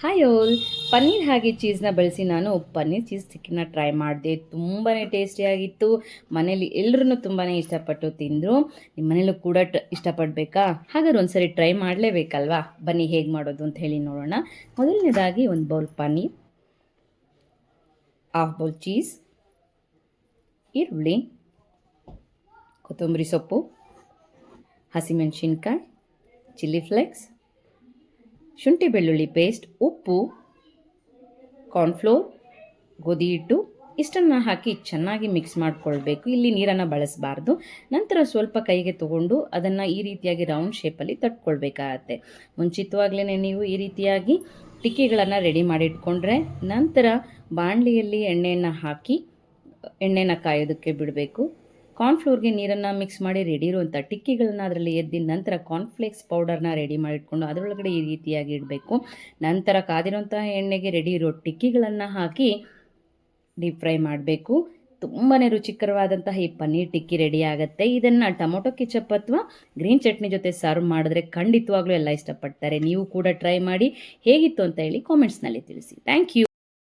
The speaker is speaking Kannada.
ಹಾಯ್ ಓಲ್, ಪನ್ನೀರ್ ಹಾಗೆ ಚೀಸ್ನ ಬಳಸಿ ನಾನು ಪನ್ನೀರ್ ಚೀಸ್ ಟಿಕ್ಕಿನ ಟ್ರೈ ಮಾಡಿದೆ. ತುಂಬಾ ಟೇಸ್ಟಿಯಾಗಿತ್ತು. ಮನೇಲಿ ಎಲ್ಲರೂ ತುಂಬಾ ಇಷ್ಟಪಟ್ಟು ತಿಂದರು. ನಿಮ್ಮ ಮನೇಲೂ ಕೂಡ ಇಷ್ಟಪಡಬೇಕಾ? ಹಾಗಾದ್ರೆ ಒಂದ್ಸರಿ ಟ್ರೈ ಮಾಡಲೇಬೇಕಲ್ವಾ? ಬನ್ನಿ ಹೇಗೆ ಮಾಡೋದು ಅಂತ ಹೇಳಿ ನೋಡೋಣ. ಮೊದಲನೇದಾಗಿ ಒಂದು bowl paneer, half bowl cheese, ಈರುಳ್ಳಿ, ಕೊತ್ತಂಬರಿ ಸೊಪ್ಪು, ಹಸಿಮೆಣಸಿನ್ಕಾಯಿ, ಚಿಲ್ಲಿ ಫ್ಲೇಕ್ಸ್, ಶುಂಠಿ ಬೆಳ್ಳುಳ್ಳಿ ಪೇಸ್ಟ್, ಉಪ್ಪು, ಕಾರ್ನ್ಫ್ಲೋರ್, ಗೋಧಿ ಹಿಟ್ಟು ಇಷ್ಟನ್ನು ಹಾಕಿ ಚೆನ್ನಾಗಿ ಮಿಕ್ಸ್ ಮಾಡಿಕೊಳ್ಬೇಕು. ಇಲ್ಲಿ ನೀರನ್ನು ಬಳಸಬಾರ್ದು. ನಂತರ ಸ್ವಲ್ಪ ಕೈಗೆ ತಗೊಂಡು ಅದನ್ನು ಈ ರೀತಿಯಾಗಿ ರೌಂಡ್ ಶೇಪಲ್ಲಿ ತಟ್ಕೊಳ್ಬೇಕಾಗತ್ತೆ. ಮುಂಚಿತವಾಗ್ಲೇ ನೀವು ಈ ರೀತಿಯಾಗಿ ಟಿಕ್ಕಿಗಳನ್ನು ರೆಡಿ ಮಾಡಿಟ್ಕೊಂಡ್ರೆ ನಂತರ ಬಾಣಲಿಯಲ್ಲಿ ಎಣ್ಣೆಯನ್ನು ಹಾಕಿ ಎಣ್ಣೆನ ಕಾಯೋದಕ್ಕೆ ಬಿಡಬೇಕು. ಕಾರ್ನ್ಫ್ಲೋರ್ಗೆ ನೀರನ್ನು ಮಿಕ್ಸ್ ಮಾಡಿ ರೆಡಿ ಇರುವಂಥ ಟಿಕ್ಕಿಗಳನ್ನ ಅದರಲ್ಲಿ ಎದ್ದಿನ ನಂತರ ಕಾರ್ನ್ಫ್ಲೇಕ್ಸ್ ಪೌಡರ್ನ ರೆಡಿ ಮಾಡಿಟ್ಕೊಂಡು ಅದರೊಳಗಡೆ ಈ ರೀತಿಯಾಗಿ ಇಡಬೇಕು. ನಂತರ ಕಾದಿರುವಂತಹ ಎಣ್ಣೆಗೆ ರೆಡಿ ಇರೋ ಟಿಕ್ಕಿಗಳನ್ನು ಹಾಕಿ ಡೀಪ್ ಫ್ರೈ ಮಾಡಬೇಕು. ತುಂಬಾ ರುಚಿಕರವಾದಂತಹ ಈ ಪನ್ನೀರ್ ಟಿಕ್ಕಿ ರೆಡಿ ಆಗುತ್ತೆ. ಇದನ್ನು ಟೊಮೊಟೊ ಕೆಚಪ್ ಅಥವಾ ಗ್ರೀನ್ ಚಟ್ನಿ ಜೊತೆ ಸರ್ವ್ ಮಾಡಿದ್ರೆ ಖಂಡಿತವಾಗ್ಲೂ ಎಲ್ಲ ಇಷ್ಟಪಡ್ತಾರೆ. ನೀವು ಕೂಡ ಟ್ರೈ ಮಾಡಿ ಹೇಗಿತ್ತು ಅಂತ ಹೇಳಿ ಕಾಮೆಂಟ್ಸ್ನಲ್ಲಿ ತಿಳಿಸಿ. Thank you.